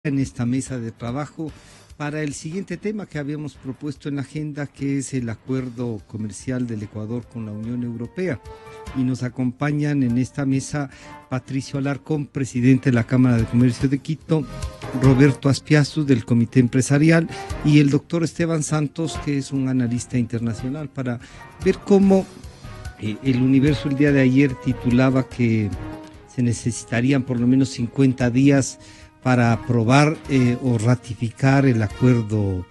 en esta mesa de trabajo para el siguiente tema que habíamos propuesto en la agenda, que es el acuerdo comercial del Ecuador con la Unión Europea. Y nos acompañan en esta mesa Patricio Alarcón, presidente de la Cámara de Comercio de Quito, Roberto Aspiazu, del Comité Empresarial, y el doctor Esteban Santos, que es un analista internacional, para ver cómo el Universo el día de ayer titulaba que se necesitarían por lo menos 50 días para aprobar o ratificar el acuerdo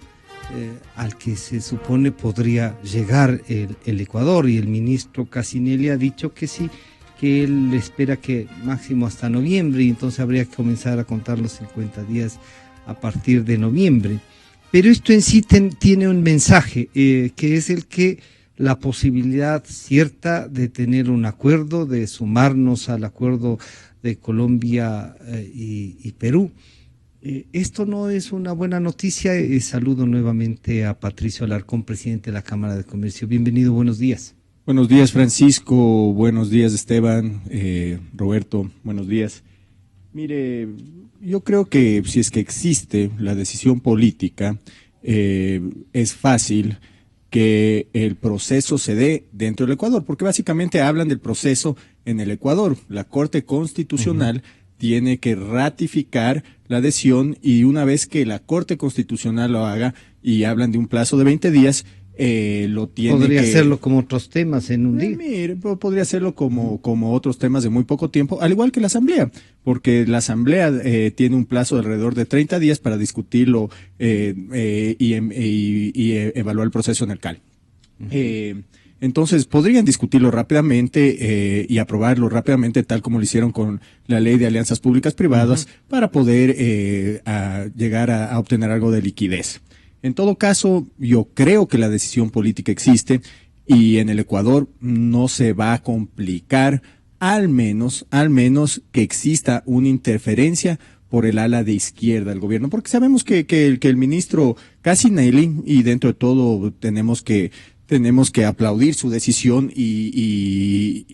al que se supone podría llegar el Ecuador, y el ministro Cassinelli ha dicho que sí, que él espera que máximo hasta noviembre, y entonces habría que comenzar a contar los 50 días a partir de noviembre. Pero esto en sí tiene un mensaje, que es el que la posibilidad cierta de tener un acuerdo, de sumarnos al acuerdo de Colombia y Perú. Esto no es una buena noticia. Saludo nuevamente a Patricio Alarcón, presidente de la Cámara de Comercio. Bienvenido, buenos días. Buenos días, Francisco. Buenos días, Esteban. Roberto, buenos días. Mire, yo creo que si es que existe la decisión política, es fácil que el proceso se dé dentro del Ecuador, porque básicamente hablan del proceso en el Ecuador. La Corte Constitucional tiene que ratificar la adhesión, y una vez que la Corte Constitucional lo haga, y hablan de un plazo de 20 días, lo tiene Podría hacerlo como otros temas en un día. Mire, podría hacerlo como otros temas de muy poco tiempo, al igual que la Asamblea, porque la Asamblea tiene un plazo de alrededor de 30 días para discutirlo y evaluar el proceso en el CAL. Entonces, podrían discutirlo rápidamente y aprobarlo rápidamente, tal como lo hicieron con la Ley de Alianzas Públicas-Privadas, para poder llegar a obtener algo de liquidez. En todo caso, yo creo que la decisión política existe, y en el Ecuador no se va a complicar, al menos que exista una interferencia por el ala de izquierda del gobierno, porque sabemos que el ministro Cassinelli, y dentro de todo tenemos que aplaudir su decisión, y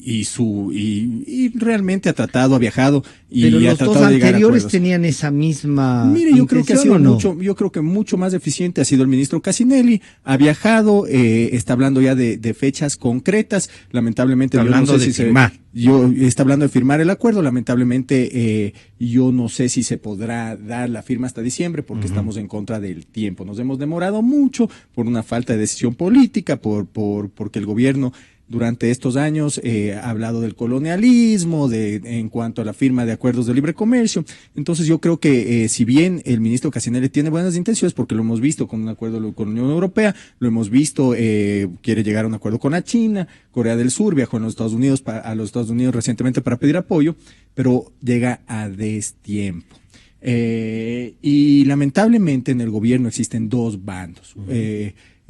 realmente ha viajado y pero ha los tratado dos de llegar a anteriores acuerdos. tenían esa misma Mire, yo creo que ha sido ¿no? yo creo que mucho más deficiente ha sido el ministro Cassinelli. Ha viajado, está hablando ya de fechas concretas. Lamentablemente, está hablando de firmar el acuerdo. Lamentablemente, yo no sé si se podrá dar la firma hasta diciembre, porque estamos en contra del tiempo. Nos hemos demorado mucho por una falta de decisión política, porque el gobierno durante estos años ha hablado del colonialismo, en cuanto a la firma de acuerdos de libre comercio. Entonces yo creo que si bien el ministro Cassinelli tiene buenas intenciones, porque lo hemos visto con un acuerdo con la Unión Europea, lo hemos visto, quiere llegar a un acuerdo con la China, Corea del Sur, viajó a los Estados Unidos recientemente para pedir apoyo, pero llega a destiempo. Y lamentablemente en el gobierno existen dos bandos.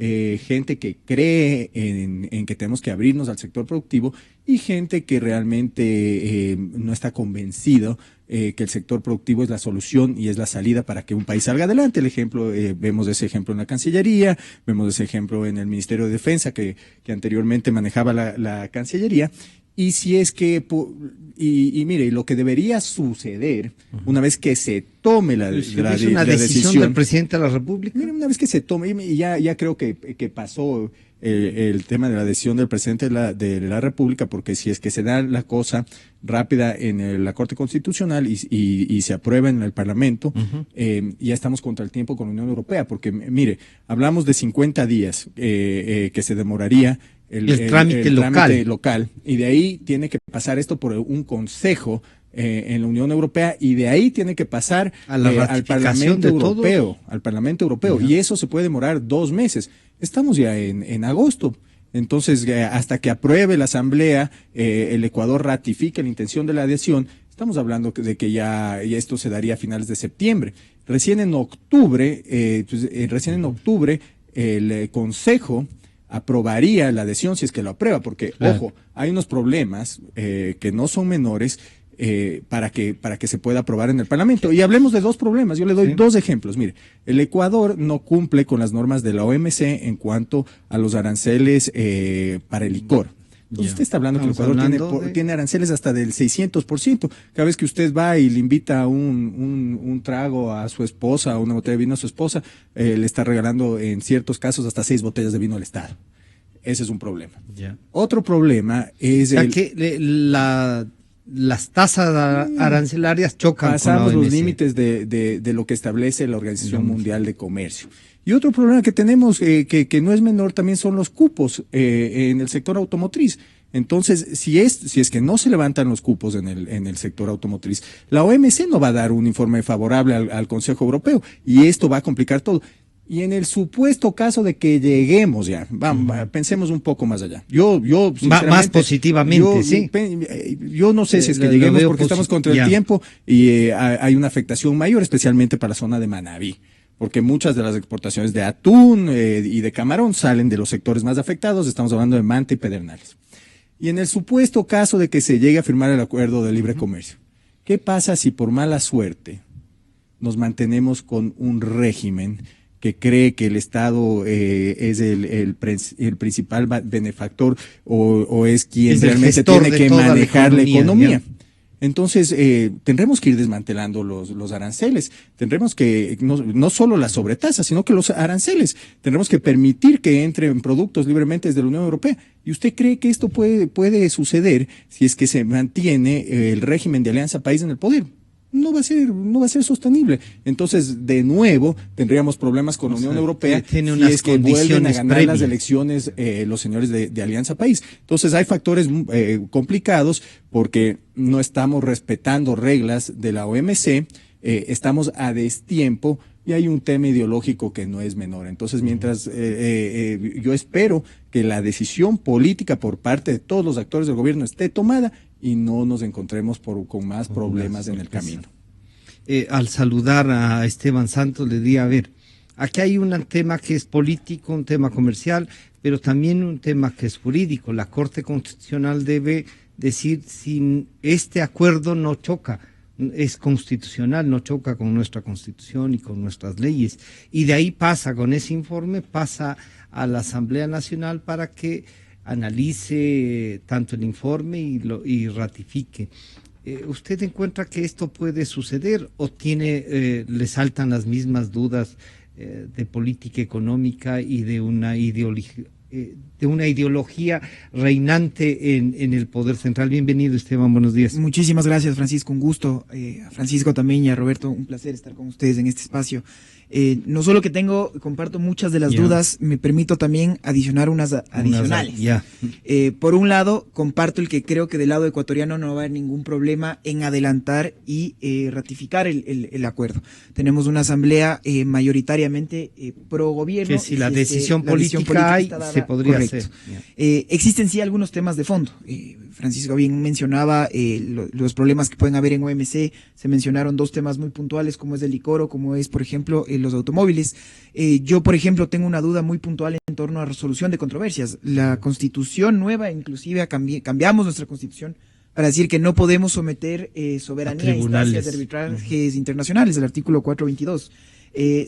Gente que cree en que tenemos que abrirnos al sector productivo, y gente que realmente no está convencido que el sector productivo es la solución y es la salida para que un país salga adelante. El ejemplo, vemos ese ejemplo en la Cancillería, vemos ese ejemplo en el Ministerio de Defensa, que anteriormente manejaba la Cancillería. Y si es que, mire, lo que debería suceder una vez que se tome la decisión del presidente de la República. Mire, una vez que se tome, y ya creo que pasó el tema de la decisión del presidente de la República, porque si es que se da la cosa rápida en la Corte Constitucional y se aprueba en el Parlamento, ya estamos contra el tiempo con la Unión Europea, porque mire, hablamos de 50 días que se demoraría el trámite local, y de ahí tiene que pasar esto por un consejo en la Unión Europea, y de ahí tiene que pasar al Parlamento Europeo, y eso se puede demorar 2 meses. Estamos ya en agosto. Entonces, hasta que apruebe la Asamblea, el Ecuador ratifique la intención de la adhesión, estamos hablando de que ya esto se daría a finales de septiembre. Recién en octubre, el Consejo aprobaría la adhesión, si es que lo aprueba, porque, ojo, hay unos problemas que no son menores para que se pueda aprobar en el Parlamento. Y hablemos de dos problemas. Yo le doy dos ejemplos. Mire, el Ecuador no cumple con las normas de la OMC en cuanto a los aranceles para el licor. Entonces usted está hablando que el Ecuador tiene aranceles hasta del 600%. Cada vez que usted va y le invita un trago a su esposa, una botella de vino a su esposa, le está regalando en ciertos casos hasta 6 botellas de vino al Estado. Ese es un problema. Otro problema es las tasas arancelarias chocan. Pasamos los límites de lo que establece la Organización Mundial de Comercio. Y otro problema que tenemos, que no es menor, también son los cupos en el sector automotriz. Entonces, si es que no se levantan los cupos en el sector automotriz, la OMC no va a dar un informe favorable al Consejo Europeo y esto va a complicar todo. Y en el supuesto caso de que lleguemos ya, pensemos un poco más allá. Yo más positivamente, sí. Yo no sé si es que lleguemos porque estamos contra el tiempo y hay una afectación mayor, especialmente para la zona de Manabí, porque muchas de las exportaciones de atún y de camarón salen de los sectores más afectados. Estamos hablando de Manta y Pedernales. Y en el supuesto caso de que se llegue a firmar el acuerdo de libre comercio, ¿qué pasa si por mala suerte nos mantenemos con un régimen que cree que el Estado es el principal benefactor o es quien realmente tiene que manejar la economía? Entonces, tendremos que ir desmantelando los aranceles, tendremos que, no solo las sobretasas, sino que los aranceles, tendremos que permitir que entren productos libremente desde la Unión Europea. ¿Y usted cree que esto puede suceder si es que se mantiene el régimen de Alianza País en el poder? No va a ser sostenible. Entonces, de nuevo, tendríamos problemas con la Unión Europea si es que vuelven a ganar las elecciones los señores de Alianza País. Entonces, hay factores complicados porque no estamos respetando reglas de la OMC, estamos a destiempo y hay un tema ideológico que no es menor. Entonces, mientras yo espero que la decisión política por parte de todos los actores del gobierno esté tomada y no nos encontremos con más problemas en el camino. Al saludar a Esteban Santos le diría, a ver, aquí hay un tema que es político, un tema comercial, pero también un tema que es jurídico. La Corte Constitucional debe decir si este acuerdo no choca, es constitucional, no choca con nuestra Constitución y con nuestras leyes. Y de ahí con ese informe pasa a la Asamblea Nacional para que analice tanto el informe y ratifique. ¿Usted encuentra que esto puede suceder o le saltan las mismas dudas de política económica y de una ideología reinante en el poder central? Bienvenido, Esteban, buenos días. Muchísimas gracias, Francisco, un gusto. A Francisco también y a Roberto, un placer estar con ustedes en este espacio. No solo que comparto muchas de las dudas, me permito también adicionar unas adicionales. Por un lado, comparto el que creo que del lado ecuatoriano no va a haber ningún problema en adelantar y ratificar el acuerdo. Tenemos una asamblea mayoritariamente pro gobierno. Que si la decisión política hay, se podría hacer. Existen sí algunos temas de fondo. Francisco bien mencionaba los problemas que pueden haber en OMC, se mencionaron 2 temas muy puntuales, como es el licor, como es, por ejemplo, los automóviles. Yo, por ejemplo, tengo una duda muy puntual en torno a resolución de controversias. La Constitución nueva, inclusive cambiamos nuestra Constitución para decir que no podemos someter soberanía a instancias de arbitrajes internacionales, el artículo 422.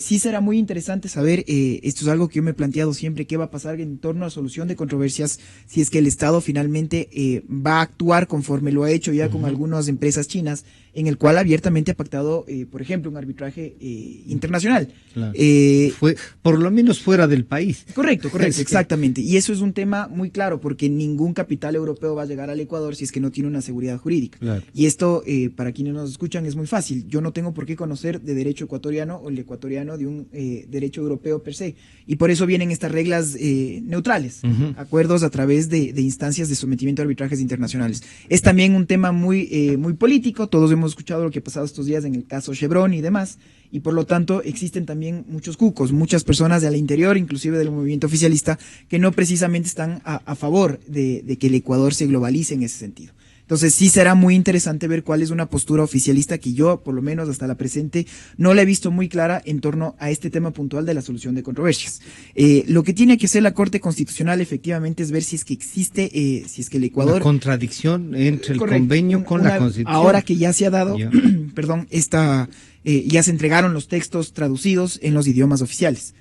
Sí será muy interesante saber, esto es algo que yo me he planteado siempre, qué va a pasar en torno a solución de controversias si es que el Estado finalmente va a actuar conforme lo ha hecho ya con algunas empresas chinas, en el cual abiertamente ha pactado, por ejemplo, un arbitraje internacional. Claro. Fue por lo menos fuera del país. Correcto, exactamente. Y eso es un tema muy claro, porque ningún capital europeo va a llegar al Ecuador si es que no tiene una seguridad jurídica. Claro. Y esto, para quienes nos escuchan, es muy fácil. Yo no tengo por qué conocer de derecho ecuatoriano o el ecuatoriano de un derecho europeo per se. Y por eso vienen estas reglas neutrales, acuerdos a través de instancias de sometimiento a arbitrajes internacionales. Es también un tema muy político. Todos hemos escuchado lo que ha pasado estos días en el caso Chevron y demás, y por lo tanto existen también muchos cucos, muchas personas del interior, inclusive del movimiento oficialista, que no precisamente están a favor de que el Ecuador se globalice en ese sentido. Entonces sí será muy interesante ver cuál es una postura oficialista que yo, por lo menos hasta la presente, no la he visto muy clara en torno a este tema puntual de la solución de controversias. Lo que tiene que hacer la Corte Constitucional efectivamente es ver si es que existe, si es que el Ecuador... Una contradicción entre el convenio con la Constitución. Ahora que ya se ha dado, perdón, ya se entregaron los textos traducidos en los idiomas oficiales.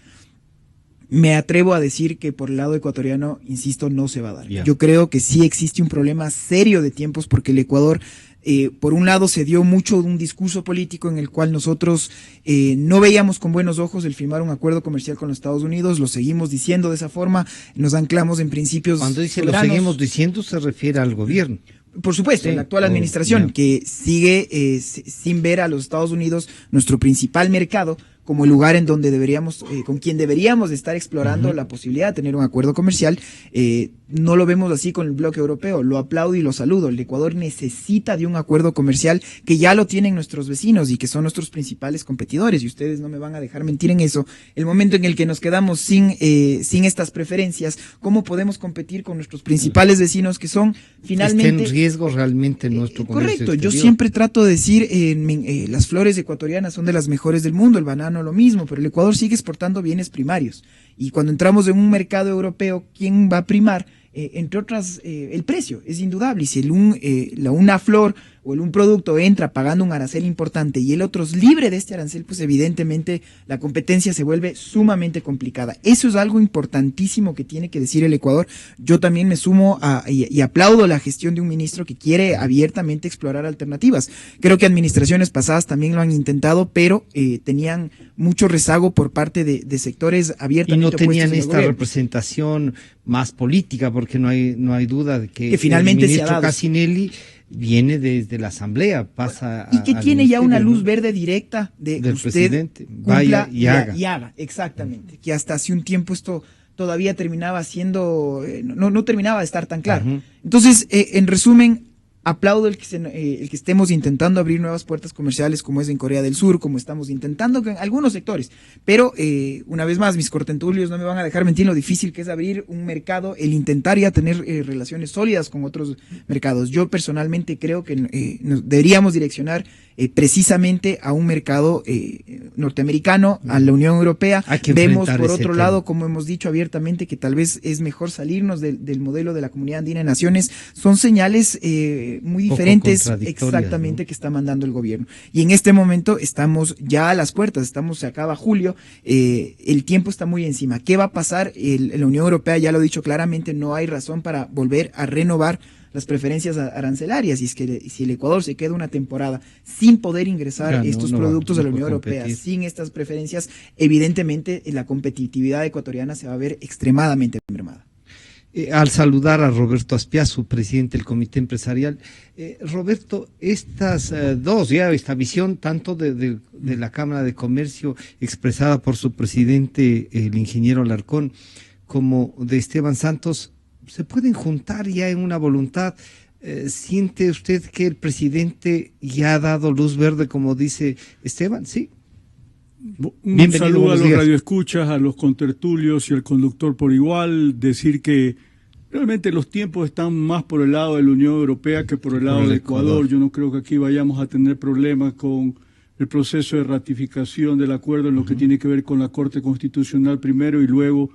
Me atrevo a decir que por el lado ecuatoriano, insisto, no se va a dar. Yo creo que sí existe un problema serio de tiempos porque el Ecuador, por un lado, se dio mucho de un discurso político en el cual nosotros no veíamos con buenos ojos el firmar un acuerdo comercial con los Estados Unidos, lo seguimos diciendo de esa forma, nos anclamos en principios Cuando dice soberanos. Lo seguimos diciendo se refiere al gobierno. Por supuesto, sí, la actual administración que sigue sin ver a los Estados Unidos, nuestro principal mercado, como el lugar en donde deberíamos, con quien deberíamos estar explorando la posibilidad de tener un acuerdo comercial. No lo vemos así con el bloque europeo, lo aplaudo y lo saludo. El Ecuador necesita de un acuerdo comercial que ya lo tienen nuestros vecinos y que son nuestros principales competidores, y ustedes no me van a dejar mentir en eso. El momento en el que nos quedamos sin estas preferencias, ¿cómo podemos competir con nuestros principales vecinos que son finalmente... Está en riesgo realmente nuestro comercio correcto, exterior. Yo siempre trato de decir, las flores ecuatorianas son de las mejores del mundo, el banano lo mismo, pero el Ecuador sigue exportando bienes primarios. Y cuando entramos en un mercado europeo, ¿quién va a primar? Entre otras, el precio, es indudable. Y si una flor o un producto entra pagando un arancel importante y el otro es libre de este arancel, pues evidentemente la competencia se vuelve sumamente complicada. Eso es algo importantísimo que tiene que decir el Ecuador. Yo también me sumo y aplaudo la gestión de un ministro que quiere abiertamente explorar alternativas. Creo que administraciones pasadas también lo han intentado, pero tenían mucho rezago por parte de sectores abiertamente opuestos. Y no tenían esta gobierno. Representación más política, porque no hay duda de que finalmente el ministro se ha dado. Cassinelli viene desde la Asamblea, pasa y que tiene ya una luz verde directa de del usted presidente, vaya y haga. Exactamente, que hasta hace un tiempo esto todavía terminaba siendo, no terminaba de estar tan claro. Entonces, en resumen, aplaudo el que estemos intentando abrir nuevas puertas comerciales como es en Corea del Sur, como estamos intentando en algunos sectores, pero una vez más, mis cortentulios no me van a dejar mentir lo difícil que es abrir un mercado, el intentar ya tener relaciones sólidas con otros mercados. Yo personalmente creo que nos deberíamos direccionar precisamente a un mercado norteamericano, a la Unión Europea. Vemos por otro lado, como hemos dicho abiertamente, que tal vez es mejor salirnos del modelo de la Comunidad Andina de Naciones. Son señales muy diferentes exactamente, ¿no?, que está mandando el gobierno. Y en este momento estamos ya a las puertas, se acaba julio, el tiempo está muy encima. ¿Qué va a pasar? La Unión Europea ya lo ha dicho claramente, no hay razón para volver a renovar las preferencias arancelarias, y es que si el Ecuador se queda una temporada sin poder ingresar estos productos a la Unión Europea, sin estas preferencias, evidentemente la competitividad ecuatoriana se va a ver extremadamente mermada. Al saludar a Roberto Aspiazu, presidente del Comité Empresarial, Roberto, esta visión tanto de la Cámara de Comercio expresada por su presidente, el ingeniero Alarcón, como de Esteban Santos, ¿se pueden juntar ya en una voluntad? ¿Siente usted que el presidente ya ha dado luz verde, como dice Esteban? Sí. Un saludo a los radioescuchas, a los contertulios y al conductor por igual. Decir que realmente los tiempos están más por el lado de la Unión Europea que por el lado de Ecuador. Yo no creo que aquí vayamos a tener problemas con el proceso de ratificación del acuerdo en lo que tiene que ver con la Corte Constitucional primero y luego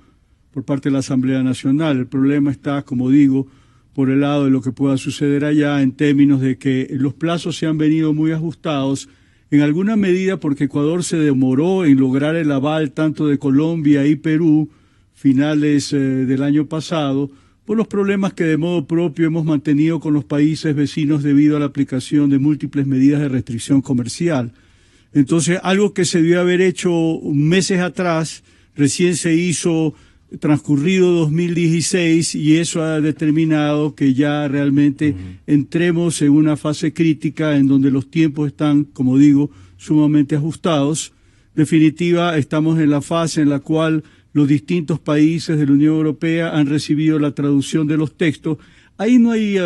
por parte de la Asamblea Nacional. El problema está, como digo, por el lado de lo que pueda suceder allá en términos de que los plazos se han venido muy ajustados, en alguna medida porque Ecuador se demoró en lograr el aval tanto de Colombia y Perú finales del año pasado, por los problemas que de modo propio hemos mantenido con los países vecinos debido a la aplicación de múltiples medidas de restricción comercial. Entonces, algo que se debió haber hecho meses atrás, recién se hizo transcurrido 2016, y eso ha determinado que ya realmente entremos en una fase crítica en donde los tiempos están, como digo, sumamente ajustados. En definitiva, estamos en la fase en la cual los distintos países de la Unión Europea han recibido la traducción de los textos. Ahí no hay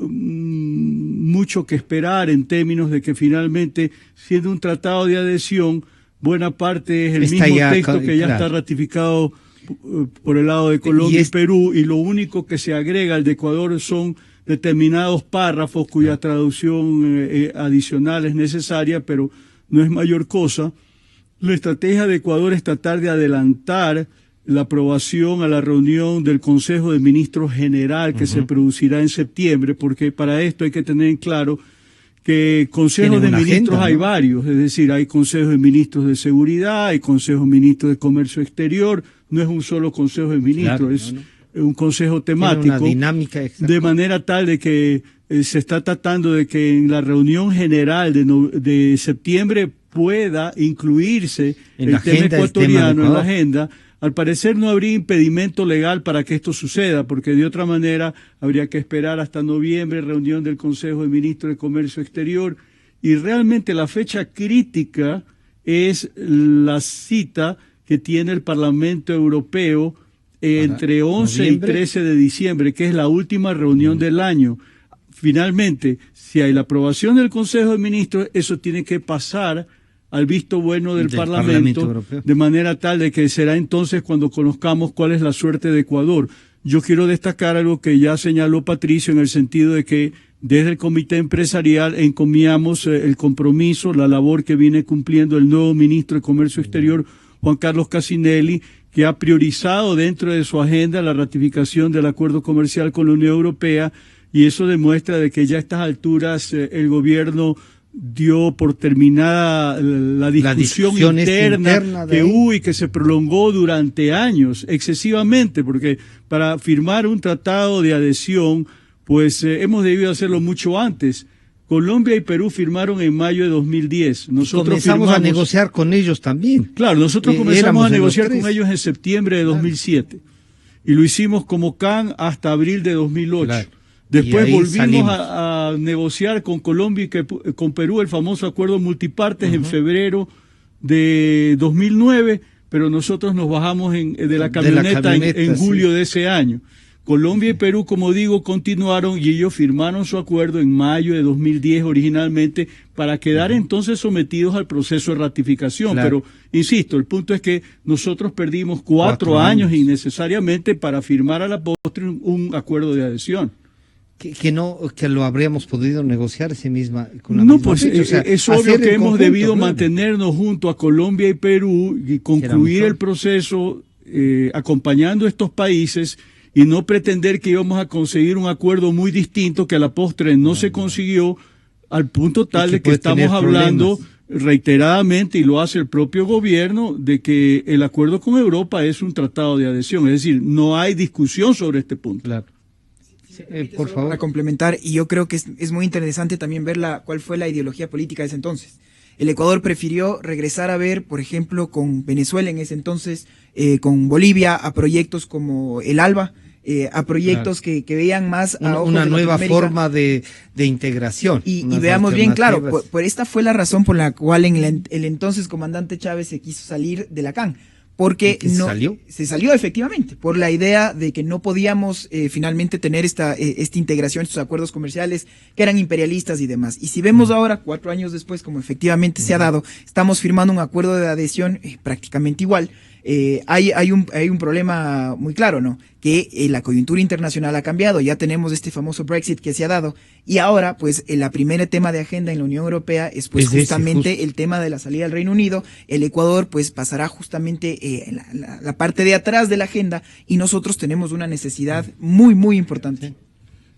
mucho que esperar en términos de que finalmente, siendo un tratado de adhesión, buena parte es el mismo texto que ya está ratificado por el lado de Colombia y Perú, y lo único que se agrega al de Ecuador son determinados párrafos cuya traducción adicional es necesaria, pero no es mayor cosa. La estrategia de Ecuador es tratar de adelantar la aprobación a la reunión del Consejo de Ministros General que se producirá en septiembre, porque para esto hay que tener en claro que consejos de ministros hay varios, es decir, hay consejos de ministros de seguridad, hay consejos de ministros de comercio exterior, no es un solo Consejo de Ministros, claro, es un consejo temático. Tiene una dinámica de manera tal de que se está tratando de que en la reunión general de septiembre pueda incluirse el tema ecuatoriano en la agenda. Al parecer no habría impedimento legal para que esto suceda, porque de otra manera habría que esperar hasta noviembre, reunión del Consejo de Ministros de Comercio Exterior, y realmente la fecha crítica es la cita que tiene el Parlamento Europeo entre 11 y 13 de diciembre, que es la última reunión del año. Finalmente, si hay la aprobación del Consejo de Ministros, eso tiene que pasar al visto bueno del Parlamento Europeo, de manera tal de que será entonces cuando conozcamos cuál es la suerte de Ecuador. Yo quiero destacar algo que ya señaló Patricio, en el sentido de que desde el Comité Empresarial encomiamos el compromiso, la labor que viene cumpliendo el nuevo ministro de Comercio Exterior, Juan Carlos Cassinelli, que ha priorizado dentro de su agenda la ratificación del acuerdo comercial con la Unión Europea, y eso demuestra de que ya a estas alturas el gobierno dio por terminada la discusión interna que hubo y que se prolongó durante años, excesivamente, porque para firmar un tratado de adhesión, pues hemos debido hacerlo mucho antes. Colombia y Perú firmaron en mayo de 2010. Nosotros comenzamos a negociar con ellos también. Claro, nosotros comenzamos a negociar con ellos en septiembre de 2007. Y lo hicimos como CAN hasta abril de 2008. Claro. Después volvimos a negociar con Colombia y con Perú el famoso acuerdo multipartes en febrero de 2009, pero nosotros nos bajamos de la camioneta en julio de ese año. Colombia y Perú, como digo, continuaron y ellos firmaron su acuerdo en mayo de 2010 originalmente para quedar entonces sometidos al proceso de ratificación. Claro. Pero, insisto, el punto es que nosotros perdimos cuatro años innecesariamente para firmar a la postre un acuerdo de adhesión. Que lo habríamos podido negociar ese misma con la misma pues fecha. O sea, es obvio que hemos debido mantenernos junto a Colombia y Perú y concluir el proceso acompañando a estos países y no pretender que íbamos a conseguir un acuerdo muy distinto que a la postre no se consiguió, al punto tal de que estamos hablando reiteradamente, y lo hace el propio gobierno, de que el acuerdo con Europa es un tratado de adhesión. Es decir, no hay discusión sobre este punto. Claro. Por favor. Para complementar, y yo creo que es muy interesante también ver cuál fue la ideología política de ese entonces. El Ecuador prefirió regresar a ver, por ejemplo, con Venezuela en ese entonces, con Bolivia, a proyectos como el ALBA, a proyectos que veían más a ojos una nueva forma de integración. Y veamos bien, claro, por esta fue la razón por la cual el entonces comandante Chávez se quiso salir de la CAN. Porque se salió efectivamente, por la idea de que no podíamos finalmente tener esta integración, estos acuerdos comerciales que eran imperialistas y demás. Y si vemos ahora, 4 años después, como efectivamente se ha dado, estamos firmando un acuerdo de adhesión prácticamente igual. Hay un problema muy claro, ¿no? Que la coyuntura internacional ha cambiado, ya tenemos este famoso Brexit que se ha dado, y ahora pues el primer tema de agenda en la Unión Europea es pues justamente el tema de la salida del Reino Unido. El Ecuador pues pasará justamente la parte de atrás de la agenda, y nosotros tenemos una necesidad muy muy importante.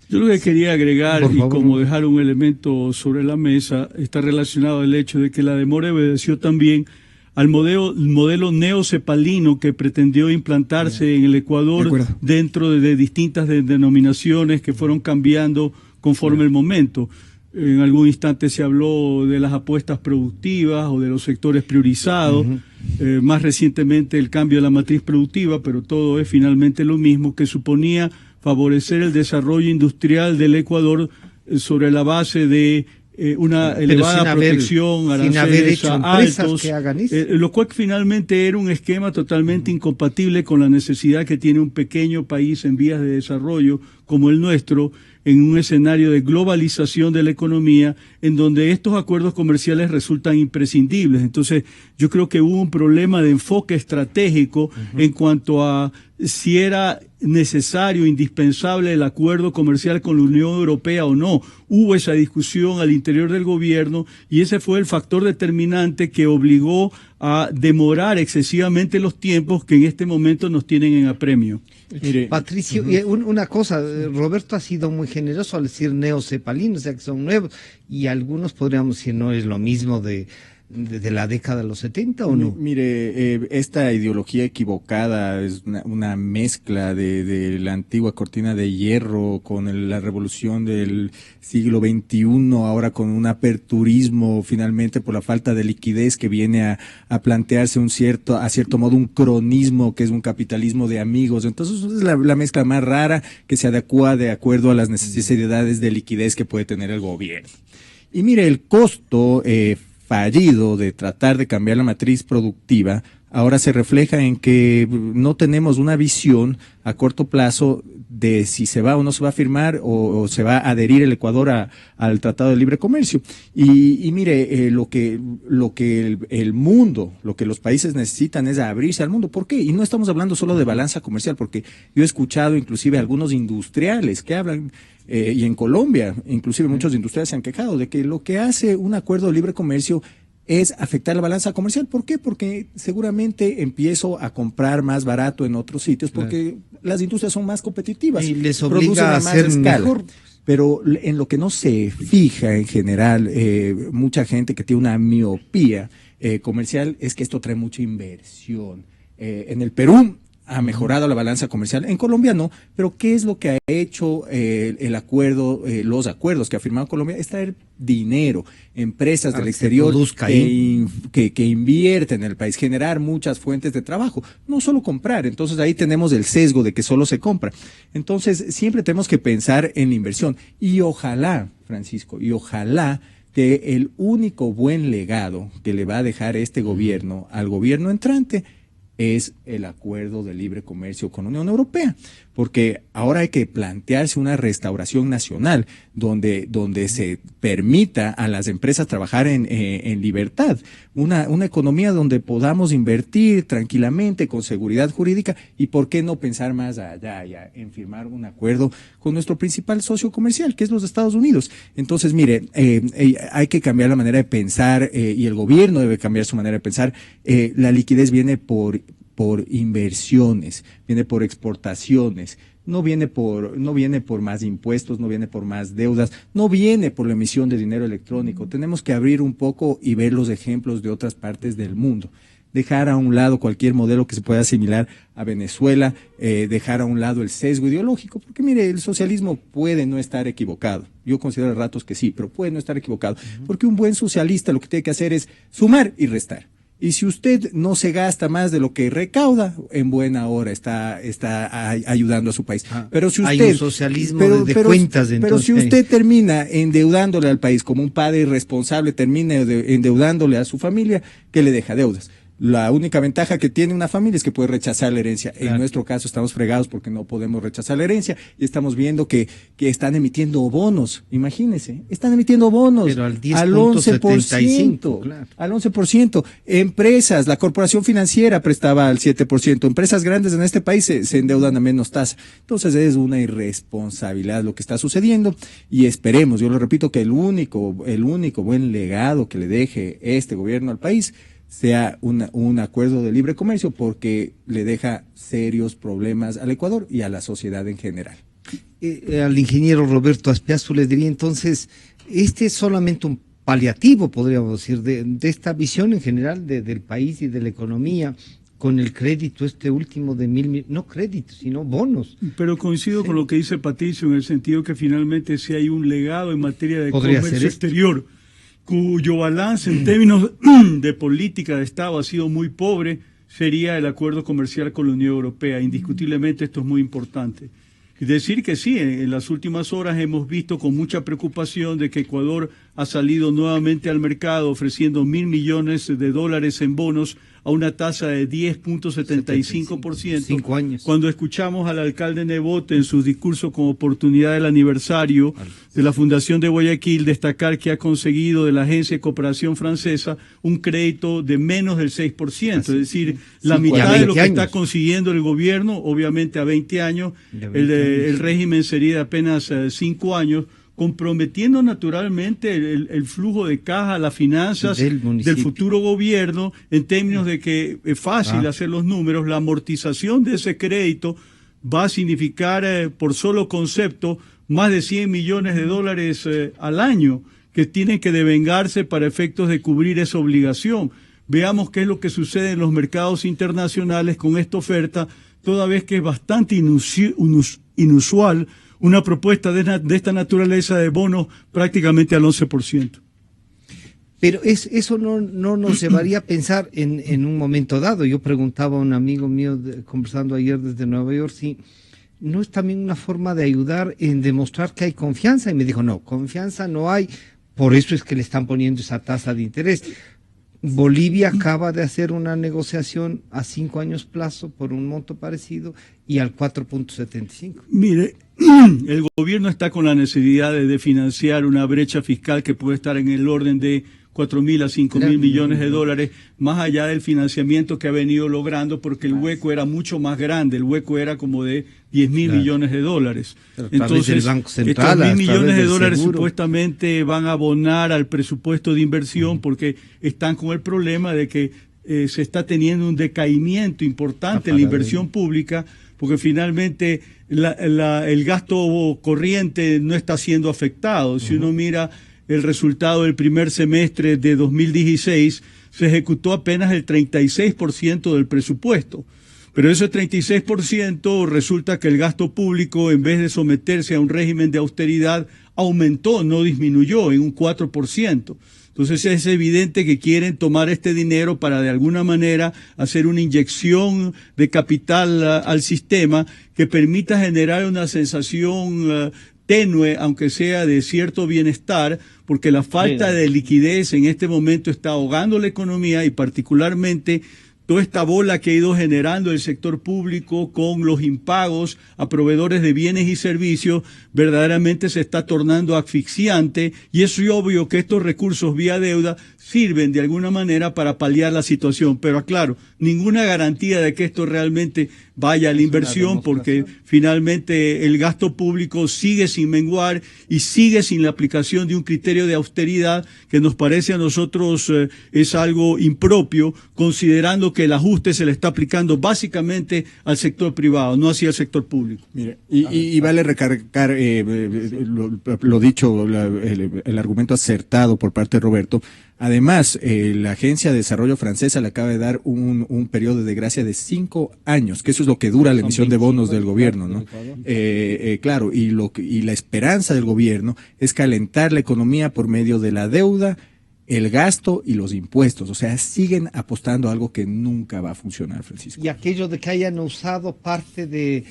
Yo lo que quería agregar, y como dejar un elemento sobre la mesa, está relacionado al hecho de que la demora obedeció también al modelo neocepalino que pretendió implantarse en el Ecuador dentro de distintas denominaciones que fueron cambiando conforme el momento. En algún instante se habló de las apuestas productivas o de los sectores priorizados, más recientemente el cambio de la matriz productiva, pero todo es finalmente lo mismo, que suponía favorecer el desarrollo industrial del Ecuador sobre la base de una elevada protección, aranceles altos, lo cual finalmente era un esquema totalmente incompatible con la necesidad que tiene un pequeño país en vías de desarrollo como el nuestro, en un escenario de globalización de la economía, en donde estos acuerdos comerciales resultan imprescindibles. Entonces, yo creo que hubo un problema de enfoque estratégico en cuanto a si era necesario, indispensable el acuerdo comercial con la Unión Europea o no. Hubo esa discusión al interior del gobierno y ese fue el factor determinante que obligó a demorar excesivamente los tiempos que en este momento nos tienen en apremio. Mire, Patricio, una cosa, Roberto ha sido muy generoso al decir neocepalinos, o sea que son nuevos, y algunos podríamos decir no es lo mismo de desde la década de los 70 o no? Mire, esta ideología equivocada es una mezcla de la antigua cortina de hierro con la revolución del siglo XXI, ahora con un aperturismo finalmente por la falta de liquidez que viene a plantearse a cierto modo un cronismo que es un capitalismo de amigos. Entonces es la mezcla más rara que se adecua de acuerdo a las necesidades de liquidez que puede tener el gobierno. Y mire, el costo fallido de tratar de cambiar la matriz productiva ahora se refleja en que no tenemos una visión a corto plazo de si se va o no se va a firmar o se va a adherir el Ecuador al Tratado de Libre Comercio. Y mire, lo que el mundo, lo que los países necesitan es abrirse al mundo. ¿Por qué? Y no estamos hablando solo de balanza comercial, porque yo he escuchado inclusive a algunos industriales que hablan, y en Colombia, inclusive muchos industriales se han quejado de que lo que hace un acuerdo de libre comercio es afectar la balanza comercial. ¿Por qué? Porque seguramente empiezo a comprar más barato en otros sitios porque las industrias son más competitivas. Y les obliga a ser mejor. Pero en lo que no se fija en general, mucha gente que tiene una miopía comercial es que esto trae mucha inversión. En el Perú ha mejorado la balanza comercial, en Colombia no, pero ¿qué es lo que ha hecho el acuerdo, los acuerdos que ha firmado Colombia? Es traer dinero, empresas del exterior que invierten en el país, generar muchas fuentes de trabajo, no solo comprar. Entonces ahí tenemos el sesgo de que solo se compra. Entonces siempre tenemos que pensar en la inversión y ojalá, Francisco, y ojalá que el único buen legado que le va a dejar este gobierno al gobierno entrante es el acuerdo de libre comercio con la Unión Europea, porque ahora hay que plantearse una restauración nacional donde se permita a las empresas trabajar en libertad, una economía donde podamos invertir tranquilamente, con seguridad jurídica, y por qué no pensar más allá ya en firmar un acuerdo con nuestro principal socio comercial, que es los Estados Unidos. Entonces, mire, hay que cambiar la manera de pensar y el gobierno debe cambiar su manera de pensar. La liquidez viene por inversiones, viene por exportaciones, no viene por más impuestos, no viene por más deudas, no viene por la emisión de dinero electrónico. Tenemos que abrir un poco y ver los ejemplos de otras partes del mundo. Dejar a un lado cualquier modelo que se pueda asimilar a Venezuela, dejar a un lado el sesgo ideológico, porque mire, el socialismo puede no estar equivocado. Yo considero a ratos que sí, pero puede no estar equivocado, porque un buen socialista lo que tiene que hacer es sumar y restar. Y si usted no se gasta más de lo que recauda, en buena hora está ayudando a su país. Pero si usted, hay un socialismo de cuentas. Pero si usted termina endeudándole al país como un padre irresponsable, termina endeudándole a su familia, ¿qué le deja? Deudas. La única ventaja que tiene una familia es que puede rechazar la herencia. Claro. En nuestro caso estamos fregados porque no podemos rechazar la herencia y estamos viendo que están emitiendo bonos. Imagínense, están emitiendo bonos. Pero al 10.75%. Claro. Al 11%. Empresas, la corporación financiera prestaba al 7%. Empresas grandes en este país se endeudan a menos tasa. Entonces es una irresponsabilidad lo que está sucediendo y esperemos, yo lo repito, que el único buen legado que le deje este gobierno al país sea un acuerdo de libre comercio, porque le deja serios problemas al Ecuador y a la sociedad en general. Al ingeniero Roberto Azpiazu le diría entonces, este es solamente un paliativo, podríamos decir, de esta visión en general del país y de la economía, con el crédito último de no créditos, sino bonos. Pero coincido con lo que dice Patricio, en el sentido que finalmente si hay un legado en materia de comercio exterior, cuyo balance en términos de política de Estado ha sido muy pobre, sería el acuerdo comercial con la Unión Europea. Indiscutiblemente esto es muy importante. Es decir que sí, en las últimas horas hemos visto con mucha preocupación de que Ecuador ha salido nuevamente al mercado ofreciendo $1.000 millones en bonos a una tasa de 10.75%. 5 años. Cuando escuchamos al alcalde Nebot en sus discursos con oportunidad del aniversario de la Fundación de Guayaquil, destacar que ha conseguido de la Agencia de Cooperación Francesa un crédito de menos del 6%, es decir, la mitad de lo que está consiguiendo el gobierno, obviamente a 20 años, el régimen sería de apenas 5 años, comprometiendo naturalmente el flujo de caja, las finanzas del futuro gobierno, en términos de que es fácil hacer los números. La amortización de ese crédito va a significar, por solo concepto, más de $100 millones al año, que tienen que devengarse para efectos de cubrir esa obligación. Veamos qué es lo que sucede en los mercados internacionales con esta oferta, toda vez que es bastante inusual una propuesta de esta naturaleza de bonos prácticamente al 11%. Pero eso no nos llevaría a pensar en un momento dado. Yo preguntaba a un amigo mío conversando ayer desde Nueva York si no es también una forma de ayudar en demostrar que hay confianza, y me dijo, no, confianza no hay, por eso es que le están poniendo esa tasa de interés. Bolivia acaba de hacer una negociación a 5 años plazo por un monto parecido y al 4.75. Mire, el gobierno está con la necesidad de financiar una brecha fiscal que puede estar en el orden de 4.000 a 5.000 millones de dólares, más allá del financiamiento que ha venido logrando, porque el hueco era mucho más grande, el hueco era como de 10.000 millones de dólares. Entonces, Banco Central, estos 1.000 millones de dólares supuestamente van a abonar al presupuesto de inversión, porque están con el problema de que se está teniendo un decaimiento importante en la inversión pública, porque finalmente el gasto corriente no está siendo afectado. Si uno mira el resultado del primer semestre de 2016, se ejecutó apenas el 36% del presupuesto. Pero ese 36% resulta que el gasto público, en vez de someterse a un régimen de austeridad, aumentó, no disminuyó en un 4%. Entonces es evidente que quieren tomar este dinero para de alguna manera hacer una inyección de capital al sistema que permita generar una sensación tenue, aunque sea de cierto bienestar, porque la falta de liquidez en este momento está ahogando la economía, y particularmente toda esta bola que ha ido generando el sector público con los impagos a proveedores de bienes y servicios verdaderamente se está tornando asfixiante, y es obvio que estos recursos vía deuda sirven de alguna manera para paliar la situación, pero aclaro, ninguna garantía de que esto realmente vaya a la inversión, porque finalmente el gasto público sigue sin menguar y sigue sin la aplicación de un criterio de austeridad que nos parece a nosotros es algo impropio, considerando que el ajuste se le está aplicando básicamente al sector privado, no hacia el sector público. Mire, y vale recargar lo dicho, el argumento acertado por parte de Roberto. Además, la Agencia de Desarrollo Francesa le acaba de dar un periodo de gracia de 5 años, que eso es lo que dura la emisión de bonos del gobierno, ¿no? Claro, y la esperanza del gobierno es calentar la economía por medio de la deuda, el gasto y los impuestos. O sea, siguen apostando a algo que nunca va a funcionar, Francisco. Y aquello de que hayan usado parte de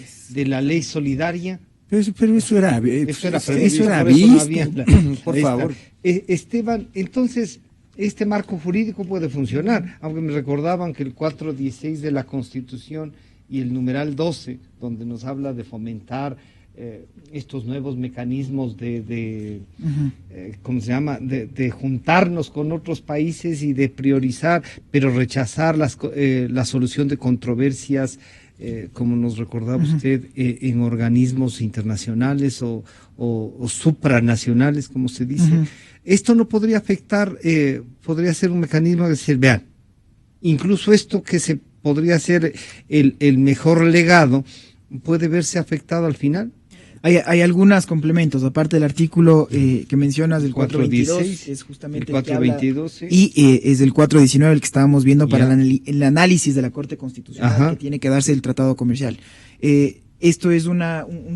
la ley solidaria. Pero eso era visto. Por favor. Esteban, entonces, este marco jurídico puede funcionar, aunque me recordaban que el 416 de la Constitución y el numeral 12, donde nos habla de fomentar estos nuevos mecanismos ¿cómo se llama? De juntarnos con otros países y de priorizar, pero rechazar la solución de controversias, como nos recordaba usted, en organismos internacionales o supranacionales, como se dice. Esto no podría afectar, podría ser un mecanismo de decir, vean, incluso esto que se podría ser el mejor legado, puede verse afectado al final. Hay algunos complementos, aparte del artículo que mencionas del 422, es justamente el 422, sí. Y es el 419 el que estábamos viendo para el análisis de la Corte Constitucional que tiene que darse el tratado comercial. Esto es un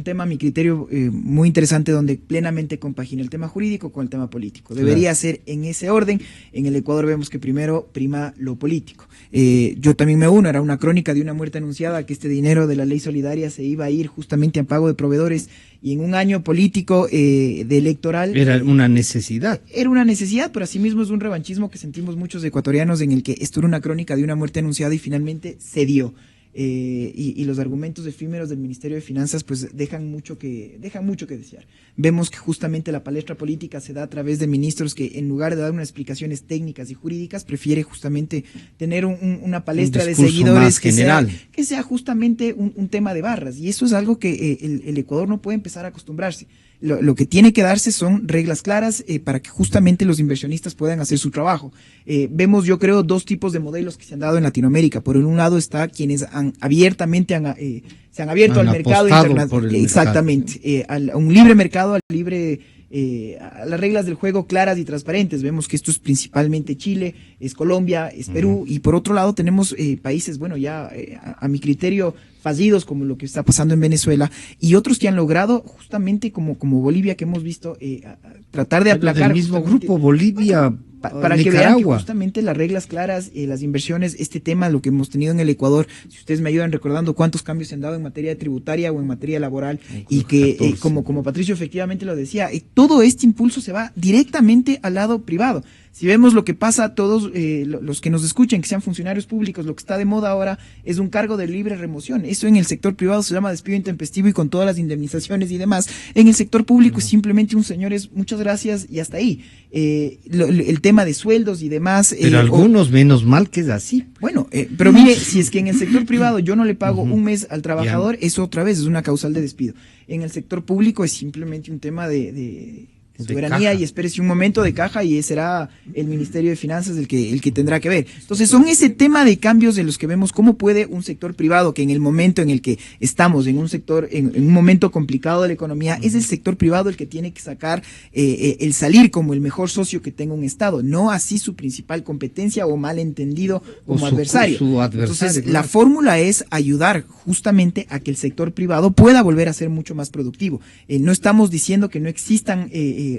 tema, a mi criterio, muy interesante, donde plenamente compagina el tema jurídico con el tema político. Debería ser en ese orden. En el Ecuador vemos que primero prima lo político. Yo también me uno, era una crónica de una muerte anunciada, que este dinero de la ley solidaria se iba a ir justamente a pago de proveedores, y en un año político de electoral... Era una necesidad. Era una necesidad, pero asimismo es un revanchismo que sentimos muchos ecuatorianos, en el que esto era una crónica de una muerte anunciada y finalmente se dio. Y los argumentos efímeros del Ministerio de Finanzas pues dejan mucho que desear. Vemos que justamente la palestra política se da a través de ministros que, en lugar de dar unas explicaciones técnicas y jurídicas, prefiere justamente tener una palestra de seguidores que sea justamente un tema de barras, y eso es algo que el Ecuador no puede empezar a acostumbrarse. Lo que tiene que darse son reglas claras para que justamente los inversionistas puedan hacer su trabajo. Vemos, yo creo, dos tipos de modelos que se han dado en Latinoamérica. Por un lado está quienes se han abierto al mercado internacional. Exactamente. A un libre mercado, al libre a las reglas del juego claras y transparentes. Vemos que esto es principalmente Chile, es Colombia, es Perú, y por otro lado tenemos países, bueno, ya a mi criterio, fallidos, como lo que está pasando en Venezuela, y otros que han logrado, justamente como Bolivia, que hemos visto, tratar de aplacar. El mismo grupo, Bolivia, para que vean que justamente las reglas claras, las inversiones, este tema, lo que hemos tenido en el Ecuador, si ustedes me ayudan recordando cuántos cambios se han dado en materia tributaria o en materia laboral, y que como Patricio efectivamente lo decía, todo este impulso se va directamente al lado privado. Si vemos lo que pasa, todos los que nos escuchen, que sean funcionarios públicos, lo que está de moda ahora es un cargo de libre remoción. Eso en el sector privado se llama despido intempestivo y con todas las indemnizaciones y demás. En el sector público es simplemente un señores, muchas gracias y hasta ahí. El tema de sueldos y demás. Pero algunos, menos mal que es así. Bueno, pero mire, si es que en el sector privado yo no le pago un mes al trabajador, eso otra vez es una causal de despido. En el sector público es simplemente un tema de soberanía y espérese un momento de caja y será el Ministerio de Finanzas el que tendrá que ver. Entonces son ese tema de cambios de los que vemos cómo puede un sector privado, que en el momento en el que estamos en un sector, en un momento complicado de la economía, es el sector privado el que tiene que sacar el salir como el mejor socio que tenga un Estado, no así su principal competencia o malentendido como adversario. Entonces la fórmula es ayudar justamente a que el sector privado pueda volver a ser mucho más productivo. No estamos diciendo que no existan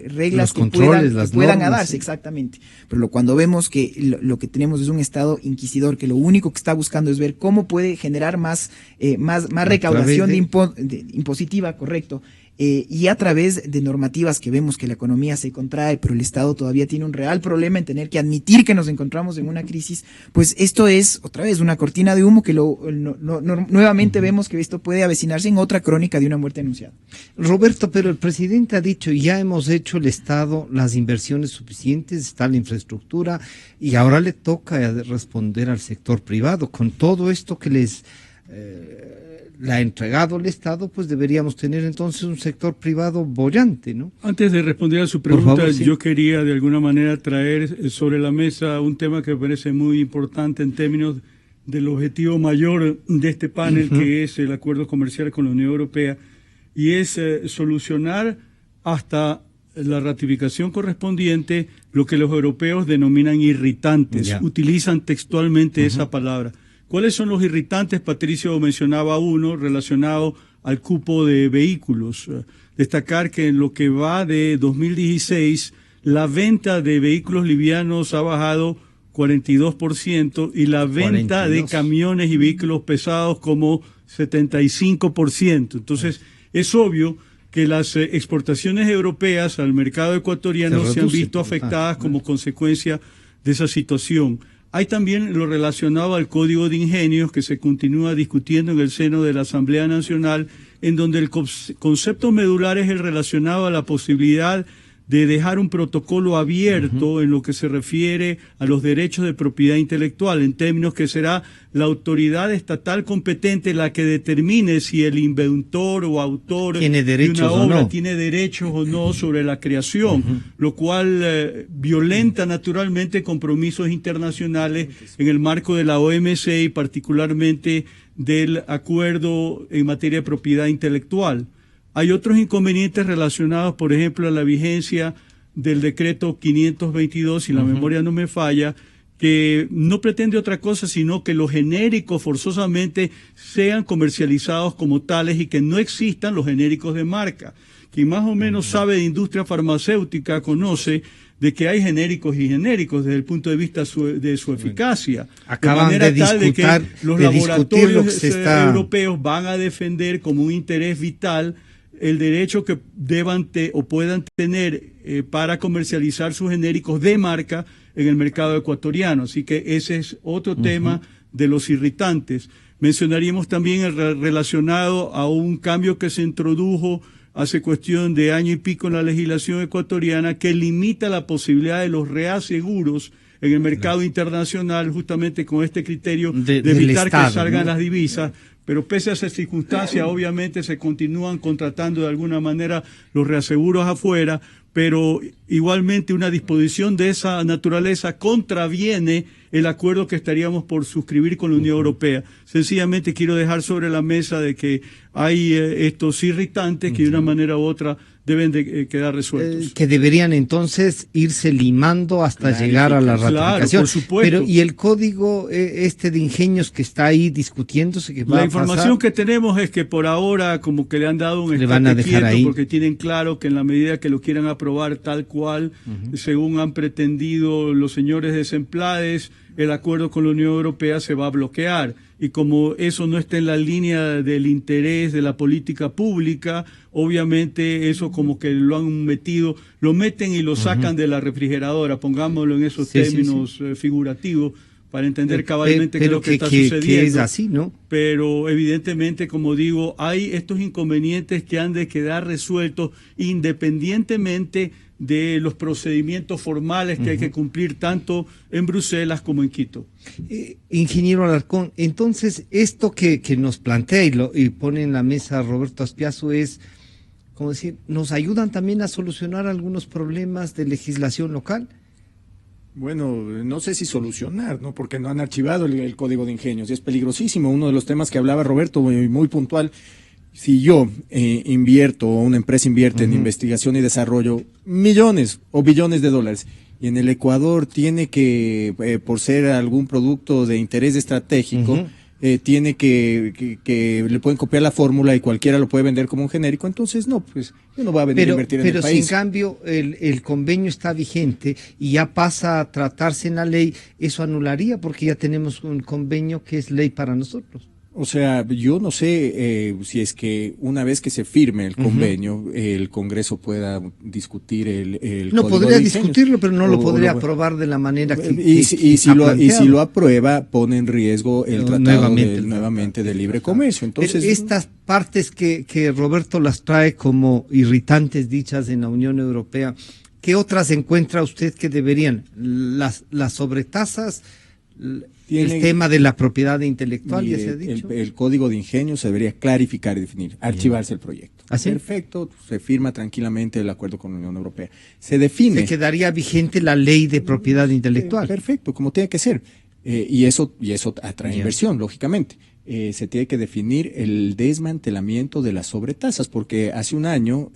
reglas que puedan darse, exactamente. Pero cuando vemos que lo que tenemos es un Estado inquisidor, que lo único que está buscando es ver cómo puede generar más recaudación impositiva, correcto, y a través de normativas que vemos que la economía se contrae, pero el Estado todavía tiene un real problema en tener que admitir que nos encontramos en una crisis, pues esto es otra vez una cortina de humo que nuevamente vemos que esto puede avecinarse en otra crónica de una muerte anunciada. Roberto, pero el presidente ha dicho, ya hemos hecho el Estado las inversiones suficientes, está la infraestructura y ahora le toca responder al sector privado. Con todo esto que les la ha entregado el Estado, pues deberíamos tener entonces un sector privado bollante, ¿no? Antes de responder a su pregunta, favor, sí. Yo quería de alguna manera traer sobre la mesa un tema que me parece muy importante en términos del objetivo mayor de este panel, que es el acuerdo comercial con la Unión Europea, y es solucionar hasta la ratificación correspondiente lo que los europeos denominan irritantes. Utilizan textualmente esa palabra. ¿Cuáles son los irritantes? Patricio mencionaba uno relacionado al cupo de vehículos. Destacar que en lo que va de 2016, la venta de vehículos livianos ha bajado 42% y la venta de camiones y vehículos pesados como 75%. Entonces, es obvio que las exportaciones europeas al mercado ecuatoriano se han visto afectadas como consecuencia de esa situación. Hay también lo relacionado al Código de Ingenios que se continúa discutiendo en el seno de la Asamblea Nacional, en donde el concepto medular es el relacionado a la posibilidad de dejar un protocolo abierto en lo que se refiere a los derechos de propiedad intelectual, en términos que será la autoridad estatal competente la que determine si el inventor o autor de una obra tiene derechos o no sobre la creación, lo cual violenta naturalmente compromisos internacionales en el marco de la OMC y particularmente del acuerdo en materia de propiedad intelectual. Hay otros inconvenientes relacionados, por ejemplo, a la vigencia del decreto 522, si la memoria no me falla, que no pretende otra cosa sino que los genéricos forzosamente sean comercializados como tales y que no existan los genéricos de marca. Quien más o menos sabe de industria farmacéutica conoce de que hay genéricos y genéricos desde el punto de vista de su eficacia. Acaban de tal de que los laboratorios europeos van a defender como un interés vital el derecho que deban o puedan tener para comercializar sus genéricos de marca en el mercado ecuatoriano. Así que ese es otro tema de los irritantes. Mencionaríamos también el relacionado a un cambio que se introdujo hace cuestión de año y pico en la legislación ecuatoriana que limita la posibilidad de los reaseguros en el mercado internacional, justamente con este criterio de evitar Estado, que salgan las divisas. Pero pese a esa circunstancia, obviamente se continúan contratando de alguna manera los reaseguros afuera, pero igualmente una disposición de esa naturaleza contraviene el acuerdo que estaríamos por suscribir con la Unión Europea. Sencillamente quiero dejar sobre la mesa de que hay estos irritantes que de una manera u otra deben de quedar resueltos. Que deberían entonces irse limando hasta llegar a la ratificación. Claro, por supuesto. Pero, ¿y el código de ingenios que está ahí discutiéndose? Que va la a información pasar? que tenemos es que por ahora como que le han dado un estate quieto ahí, porque tienen claro que en la medida que lo quieran aprobar tal cual, según han pretendido los señores de Semplades, el acuerdo con la Unión Europea se va a bloquear. Y como eso no está en la línea del interés de la política pública, obviamente eso como que lo han metido, lo meten y lo sacan de la refrigeradora, pongámoslo en esos términos figurativos, para entender cabalmente qué es lo que está sucediendo. Que es así, ¿no? Pero evidentemente, como digo, hay estos inconvenientes que han de quedar resueltos independientemente de los procedimientos formales que hay que cumplir tanto en Bruselas como en Quito. Ingeniero Alarcón, entonces esto que nos plantea y pone en la mesa Roberto Aspiazu es, como decir, ¿nos ayudan también a solucionar algunos problemas de legislación local? Bueno, no sé si solucionar, ¿no? Porque no han archivado el Código de Ingenios y es peligrosísimo. Uno de los temas que hablaba Roberto, muy puntual. Si yo invierto o una empresa invierte en investigación y desarrollo millones o billones de dólares y en el Ecuador tiene que, por ser algún producto de interés estratégico, tiene que le pueden copiar la fórmula y cualquiera lo puede vender como un genérico, entonces no, pues no va a venir a invertir en el país. Pero si en cambio el convenio está vigente y ya pasa a tratarse en la ley, eso anularía porque ya tenemos un convenio que es ley para nosotros. O sea, yo no sé si es que una vez que se firme el convenio, el Congreso pueda discutir el no Código podría de discutirlo, pero no lo podría aprobar de la manera que si lo aprueba, pone en riesgo el tratado nuevamente de libre comercio. Entonces, pero estas partes que Roberto las trae como irritantes dichas en la Unión Europea, ¿qué otras encuentra usted que deberían? Las sobretasas, el tema de la propiedad intelectual, ya se ha dicho. El Código de Ingenios se debería clarificar y definir, archivarse el proyecto. ¿Así? Perfecto, se firma tranquilamente el acuerdo con la Unión Europea. Se define. Se quedaría vigente la ley de propiedad intelectual. Perfecto, como tiene que ser. Y eso atrae inversión, lógicamente. Se tiene que definir el desmantelamiento de las sobretasas, porque hace un año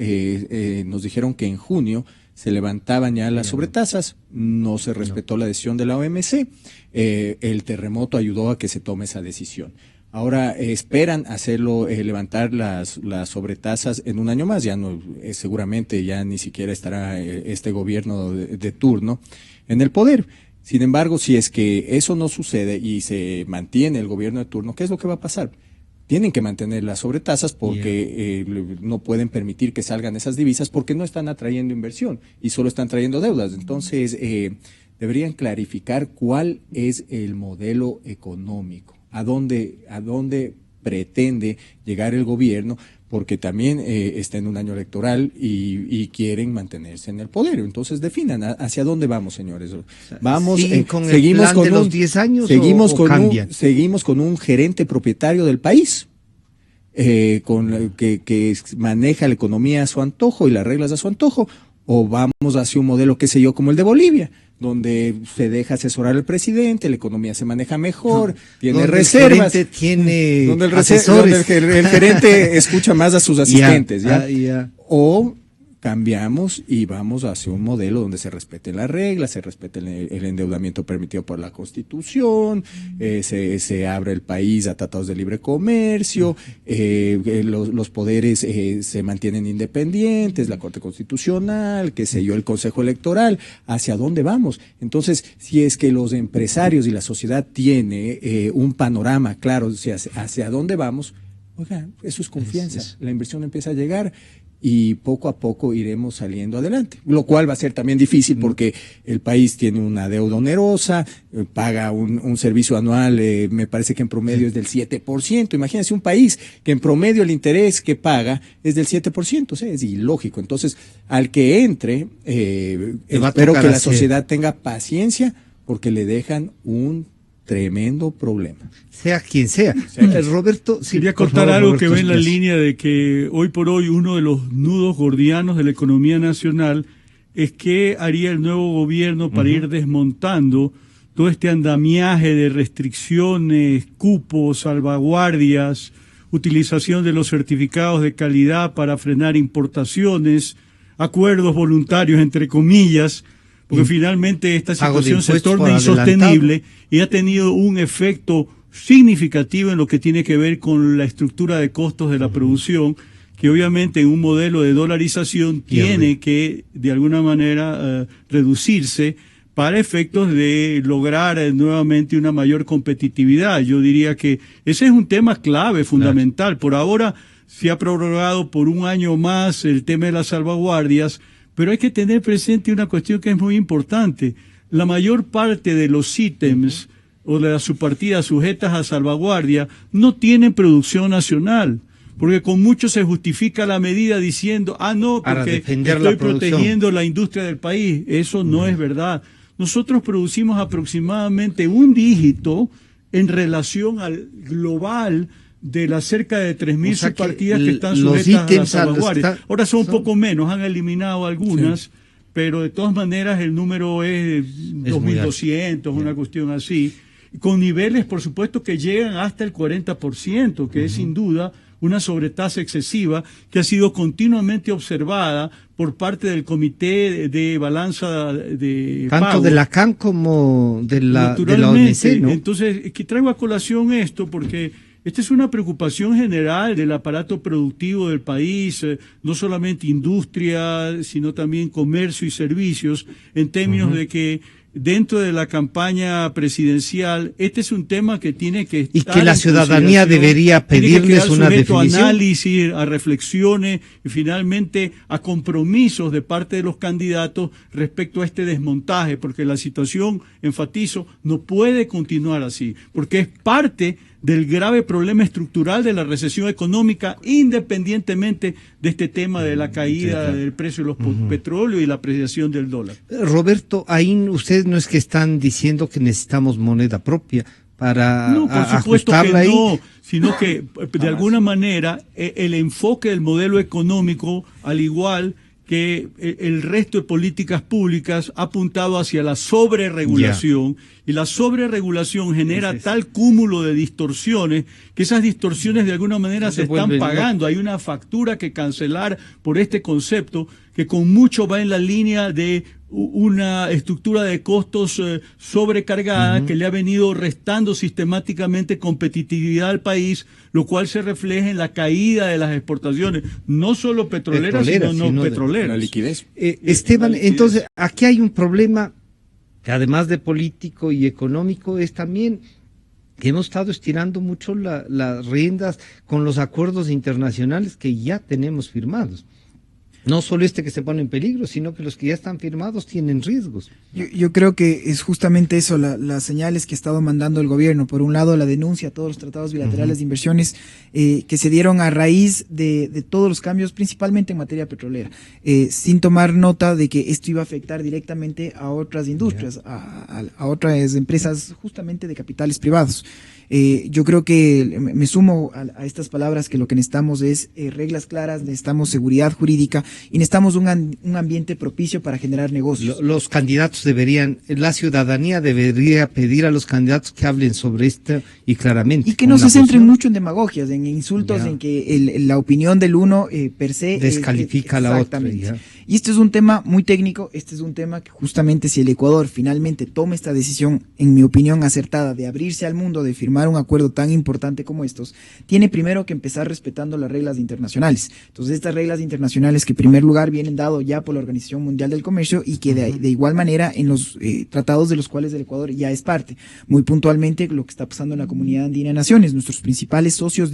nos dijeron que en junio se levantaban ya las sobretasas, no se respetó la decisión de la OMC, el terremoto ayudó a que se tome esa decisión. Ahora esperan hacerlo, levantar las sobretasas en un año más, ya no, seguramente ya ni siquiera estará este gobierno de turno en el poder. Sin embargo, si es que eso no sucede y se mantiene el gobierno de turno, ¿qué es lo que va a pasar? Tienen que mantener las sobretasas porque no pueden permitir que salgan esas divisas porque no están atrayendo inversión y solo están trayendo deudas. Entonces, deberían clarificar cuál es el modelo económico, a dónde pretende llegar el gobierno, porque también está en un año electoral y quieren mantenerse en el poder. Entonces definan hacia dónde vamos, señores. Vamos, seguimos con los 10 años seguimos con un gerente propietario del país, que maneja la economía a su antojo y las reglas a su antojo, o vamos hacia un modelo, qué sé yo, como el de Bolivia, donde se deja asesorar al presidente, la economía se maneja mejor, tiene reservas, tiene donde el asesores, donde el gerente escucha más a sus asistentes, o cambiamos y vamos hacia un modelo donde se respeten las reglas, se respete el endeudamiento permitido por la Constitución, se abre el país a tratados de libre comercio, los poderes se mantienen independientes, la Corte Constitucional, qué sé yo, el Consejo Electoral. ¿Hacia dónde vamos? Entonces, si es que los empresarios y la sociedad tiene un panorama claro hacia dónde vamos, oiga, eso es confianza, la inversión empieza a llegar y poco a poco iremos saliendo adelante, lo cual va a ser también difícil porque el país tiene una deuda onerosa, paga un servicio anual, me parece que en promedio es del 7%, imagínense un país que en promedio el interés que paga es del 7%, o sea, es ilógico. Entonces, al que entre, espero que la sociedad tenga paciencia porque le dejan un tremendo problema. Sea quien sea. Roberto, sí, quería contar algo que va en la línea de que hoy por hoy uno de los nudos gordianos de la economía nacional es qué haría el nuevo gobierno para ir desmontando todo este andamiaje de restricciones, cupos, salvaguardias, utilización de los certificados de calidad para frenar importaciones, acuerdos voluntarios, entre comillas, porque finalmente esta situación se torna insostenible y ha tenido un efecto significativo en lo que tiene que ver con la estructura de costos de la producción, que obviamente en un modelo de dolarización tiene que de alguna manera reducirse para efectos de lograr nuevamente una mayor competitividad. Yo diría que ese es un tema clave, fundamental. Por ahora se ha prorrogado por un año más el tema de las salvaguardias, pero hay que tener presente una cuestión que es muy importante. La mayor parte de los ítems o de las subpartidas sujetas a salvaguardia no tienen producción nacional, porque con mucho se justifica la medida diciendo, no, porque estoy protegiendo la industria del país. Eso no es verdad. Nosotros producimos aproximadamente un dígito en relación al global de las cerca de 3.000 subpartidas que están sujetas a las salvaguardias. Ahora son un poco menos, han eliminado algunas, pero de todas maneras el número es 2.200, una cuestión así, con niveles, por supuesto, que llegan hasta el 40%, que es sin duda una sobretasa excesiva que ha sido continuamente observada por parte del Comité de Balanza de tanto Pago. De la CAN como de la OMC, ¿no? Entonces, que traigo a colación esto porque esta es una preocupación general del aparato productivo del país, no solamente industria, sino también comercio y servicios, en términos de que dentro de la campaña presidencial, este es un tema que tiene que estar y que la ciudadanía debería pedirles una definición, a análisis, a reflexiones y finalmente a compromisos de parte de los candidatos respecto a este desmontaje, porque la situación, enfatizo, no puede continuar así, porque es parte del grave problema estructural de la recesión económica, independientemente de este tema de la caída del precio de los petróleos y la apreciación del dólar. Roberto, ahí ustedes no es que están diciendo que necesitamos moneda propia para no, por supuesto que ahí. No, sino que de alguna manera el enfoque del modelo económico, al igual que el resto de políticas públicas, ha apuntado hacia la sobreregulación, y la sobreregulación genera tal cúmulo de distorsiones que esas distorsiones de alguna manera se están pagando. Hay una factura que cancelar por este concepto que con mucho va en la línea de una estructura de costos sobrecargada que le ha venido restando sistemáticamente competitividad al país, lo cual se refleja en la caída de las exportaciones, no solo petroleras, sino no petroleras. La liquidez. Esteban, entonces aquí hay un problema que además de político y económico es también que hemos estado estirando mucho las riendas con los acuerdos internacionales que ya tenemos firmados. No solo que se pone en peligro, sino que los que ya están firmados tienen riesgos. Yo creo que es justamente eso, las señales que ha estado mandando el gobierno. Por un lado, la denuncia a todos los tratados bilaterales de inversiones que se dieron a raíz de todos los cambios, principalmente en materia petrolera, sin tomar nota de que esto iba a afectar directamente a otras industrias, a otras empresas justamente de capitales privados. Yo creo que me sumo a estas palabras, que lo que necesitamos es reglas claras, necesitamos seguridad jurídica y necesitamos un ambiente propicio para generar negocios. Los candidatos la ciudadanía debería pedir a los candidatos que hablen sobre esto y claramente. Y que no se centren mucho en demagogias, en insultos, en que la opinión del uno per se descalifica a la otra. Y este es un tema muy técnico, este es un tema que justamente si el Ecuador finalmente toma esta decisión, en mi opinión acertada, de abrirse al mundo, de firmar un acuerdo tan importante como estos, tiene primero que empezar respetando las reglas internacionales. Entonces estas reglas internacionales que en primer lugar vienen dado ya por la Organización Mundial del Comercio y que de igual manera en los tratados de los cuales el Ecuador ya es parte. Muy puntualmente lo que está pasando en la Comunidad Andina de Naciones, nuestros principales socios,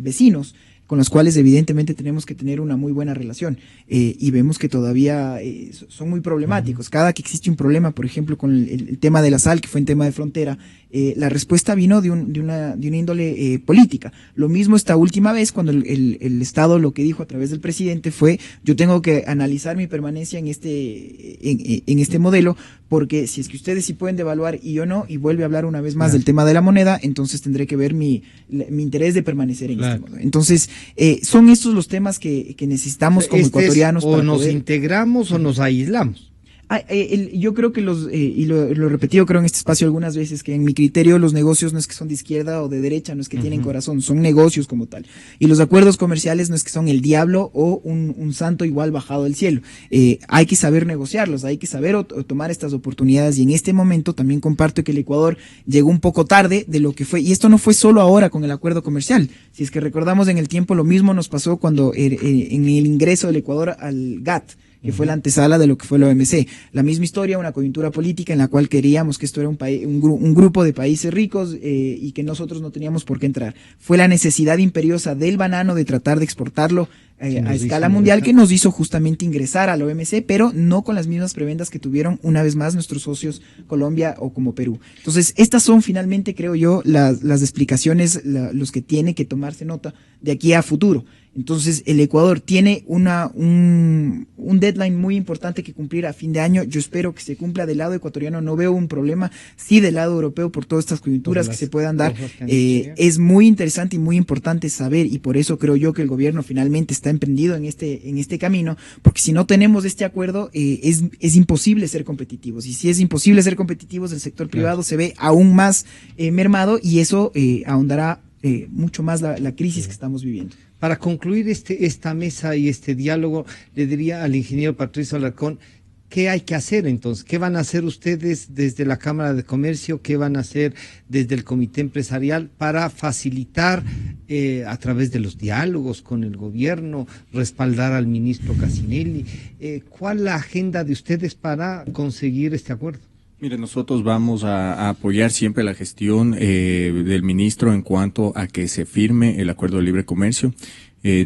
vecinos, con los cuales evidentemente tenemos que tener una muy buena relación, y vemos que todavía son muy problemáticos. Cada que existe un problema, por ejemplo, con el tema de la sal, que fue un tema de frontera, la respuesta vino de una índole política. Lo mismo esta última vez, cuando el Estado lo que dijo a través del presidente fue: yo tengo que analizar mi permanencia en este modelo, porque si es que ustedes sí pueden devaluar y yo no, y vuelve a hablar una vez más del tema de la moneda, entonces tendré que ver mi interés de permanecer en este modelo. Entonces, son estos los temas que necesitamos como ecuatorianos. O nos integramos o nos aislamos. Yo creo que y lo he repetido creo en este espacio algunas veces, que en mi criterio los negocios no es que son de izquierda o de derecha, no es que tienen corazón, son negocios como tal. Y los acuerdos comerciales no es que son el diablo o un santo igual bajado del cielo. Hay que saber negociarlos, hay que saber tomar estas oportunidades, y en este momento también comparto que el Ecuador llegó un poco tarde de lo que fue, y esto no fue solo ahora con el acuerdo comercial. Si es que recordamos en el tiempo, lo mismo nos pasó cuando en el ingreso del Ecuador al GATT, que fue la antesala de lo que fue la OMC. La misma historia, una coyuntura política en la cual queríamos que esto era un grupo de países ricos y que nosotros no teníamos por qué entrar. Fue la necesidad imperiosa del banano de tratar de exportarlo a escala mundial que nos hizo justamente ingresar a la OMC, pero no con las mismas prebendas que tuvieron una vez más nuestros socios Colombia o como Perú. Entonces, estas son finalmente, creo yo, las explicaciones, los que tiene que tomarse nota de aquí a futuro. Entonces, el Ecuador tiene un deadline muy importante que cumplir a fin de año. Yo espero que se cumpla. Del lado ecuatoriano no veo un problema. Sí, del lado europeo, por todas estas coyunturas que se puedan dar. Es muy interesante y muy importante saber, y por eso creo yo que el gobierno finalmente está emprendido en este camino, porque si no tenemos este acuerdo, es imposible ser competitivos. Y si es imposible ser competitivos, el sector privado se ve aún más mermado, y eso ahondará mucho más la crisis que estamos viviendo. Para concluir esta mesa y este diálogo, le diría al ingeniero Patricio Alarcón, ¿qué hay que hacer entonces? ¿Qué van a hacer ustedes desde la Cámara de Comercio? ¿Qué van a hacer desde el Comité Empresarial para facilitar a través de los diálogos con el gobierno, respaldar al ministro Cassinelli? ¿Cuál es la agenda de ustedes para conseguir este acuerdo? Mire, nosotros vamos a apoyar siempre la gestión del ministro en cuanto a que se firme el acuerdo de libre comercio.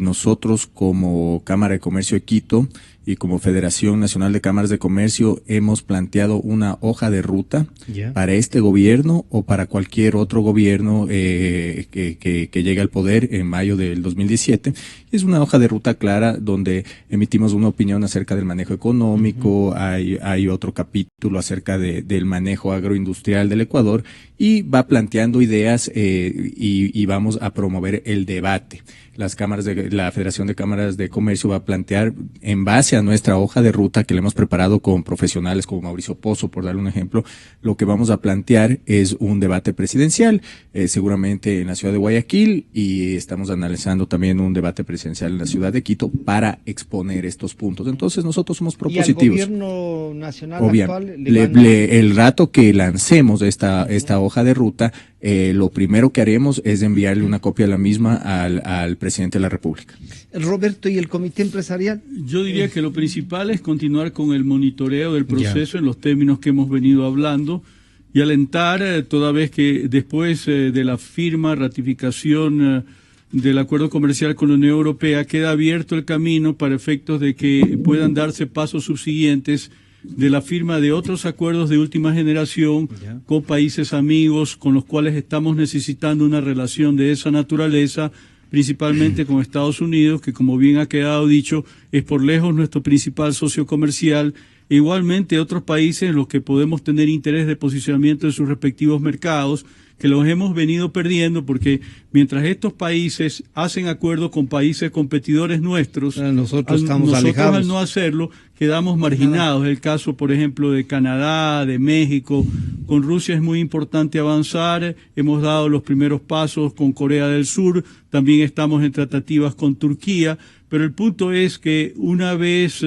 Nosotros como Cámara de Comercio de Quito y como Federación Nacional de Cámaras de Comercio hemos planteado una hoja de ruta para este gobierno o para cualquier otro gobierno que llegue al poder en mayo del 2017. Es una hoja de ruta clara donde emitimos una opinión acerca del manejo económico, hay otro capítulo acerca del manejo agroindustrial del Ecuador, y va planteando ideas y vamos a promover el debate. La Federación de Cámaras de Comercio va a plantear, en base a nuestra hoja de ruta que le hemos preparado con profesionales como Mauricio Pozo, por darle un ejemplo, lo que vamos a plantear es un debate presidencial, seguramente en la ciudad de Guayaquil, y estamos analizando también un debate presidencial en la ciudad de Quito para exponer estos puntos. Entonces nosotros somos propositivos. ¿Y al gobierno nacional actual? El rato que lancemos esta hoja de ruta, lo primero que haremos es enviarle una copia de la misma al presidente de la República. Roberto, ¿y el comité empresarial? Yo diría que lo principal es continuar con el monitoreo del proceso en los términos que hemos venido hablando y alentar, toda vez que después de la firma, ratificación del acuerdo comercial con la Unión Europea, queda abierto el camino para efectos de que puedan darse pasos subsiguientes de la firma de otros acuerdos de última generación con países amigos con los cuales estamos necesitando una relación de esa naturaleza, principalmente con Estados Unidos, que como bien ha quedado dicho, es por lejos nuestro principal socio comercial, e igualmente otros países en los que podemos tener interés de posicionamiento de sus respectivos mercados, que los hemos venido perdiendo porque mientras estos países hacen acuerdos con países competidores nuestros, nosotros alejados. Al no hacerlo quedamos marginados. El caso, por ejemplo, de Canadá, de México. Con Rusia es muy importante avanzar, hemos dado los primeros pasos con Corea del Sur, también estamos en tratativas con Turquía, pero el punto es que una vez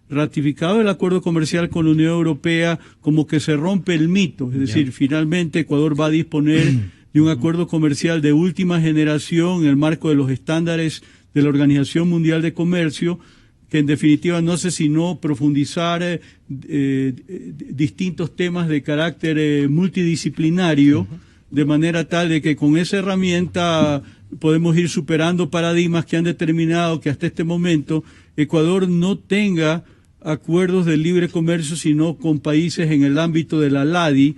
ratificado el acuerdo comercial con la Unión Europea, como que se rompe el mito, es decir, finalmente Ecuador va a disponer de un acuerdo comercial de última generación en el marco de los estándares de la Organización Mundial de Comercio, que en definitiva no hace sino profundizar distintos temas de carácter multidisciplinario, de manera tal de que con esa herramienta podemos ir superando paradigmas que han determinado que hasta este momento Ecuador no tenga acuerdos de libre comercio, sino con países en el ámbito de la LADI,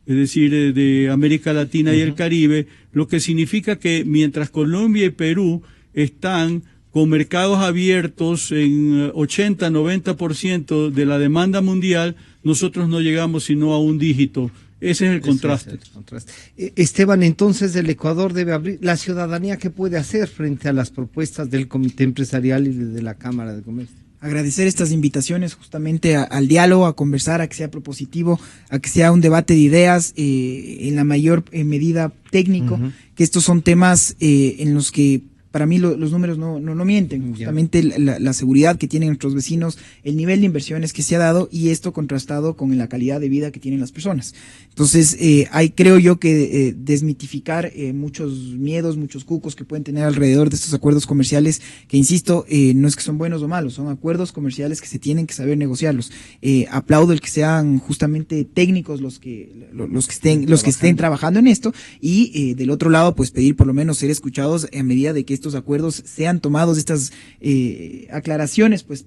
es decir, de América Latina y el Caribe, lo que significa que mientras Colombia y Perú están con mercados abiertos en 80-90% de la demanda mundial, nosotros no llegamos sino a un dígito. Ese es el contraste. Esteban, entonces el Ecuador debe abrir. ¿La ciudadanía qué puede hacer frente a las propuestas del Comité Empresarial y de la Cámara de Comercio? Agradecer estas invitaciones justamente al diálogo, a conversar, a que sea propositivo, a que sea un debate de ideas, en la mayor medida técnico, que estos son temas en los que para mí los números no mienten, justamente la seguridad que tienen nuestros vecinos, el nivel de inversiones que se ha dado y esto contrastado con la calidad de vida que tienen las personas. Entonces, creo yo que desmitificar muchos miedos, muchos cucos que pueden tener alrededor de estos acuerdos comerciales, que insisto, no es que son buenos o malos, son acuerdos comerciales que se tienen que saber negociarlos. Aplaudo el que sean justamente técnicos los que estén trabajando en esto y del otro lado, pues pedir por lo menos ser escuchados a medida de que estos acuerdos sean tomados, estas aclaraciones pues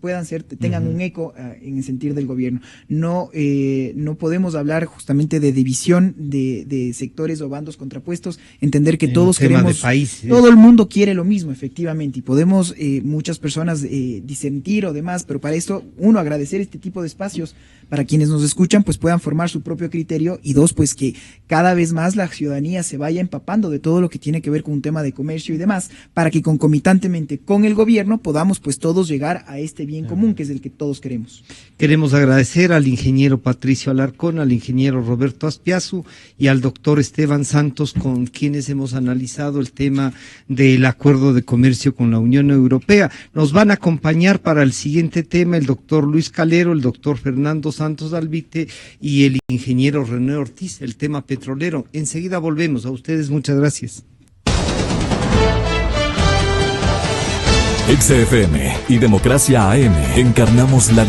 tengan un eco en el sentir del gobierno. No podemos hablar justamente de división de sectores o bandos contrapuestos, entender que todos queremos, todo el mundo quiere lo mismo efectivamente y podemos muchas personas disentir o demás, pero para esto, uno, agradecer este tipo de espacios para quienes nos escuchan, pues puedan formar su propio criterio y dos, pues que cada vez más la ciudadanía se vaya empapando de todo lo que tiene que ver con un tema de comercio y demás, para que concomitantemente con el gobierno podamos pues todos llegar a este bien común que es el que todos queremos. Queremos agradecer al ingeniero Patricio Alarcón, al ingeniero Roberto Aspiazu y al doctor Esteban Santos, con quienes hemos analizado el tema del acuerdo de comercio con la Unión Europea. Nos van a acompañar para el siguiente tema el doctor Luis Calero, el doctor Fernando Santos Dalvite y el ingeniero René Ortiz, el tema petrolero. Enseguida volvemos. A ustedes muchas gracias. XFM y Democracia AM encarnamos la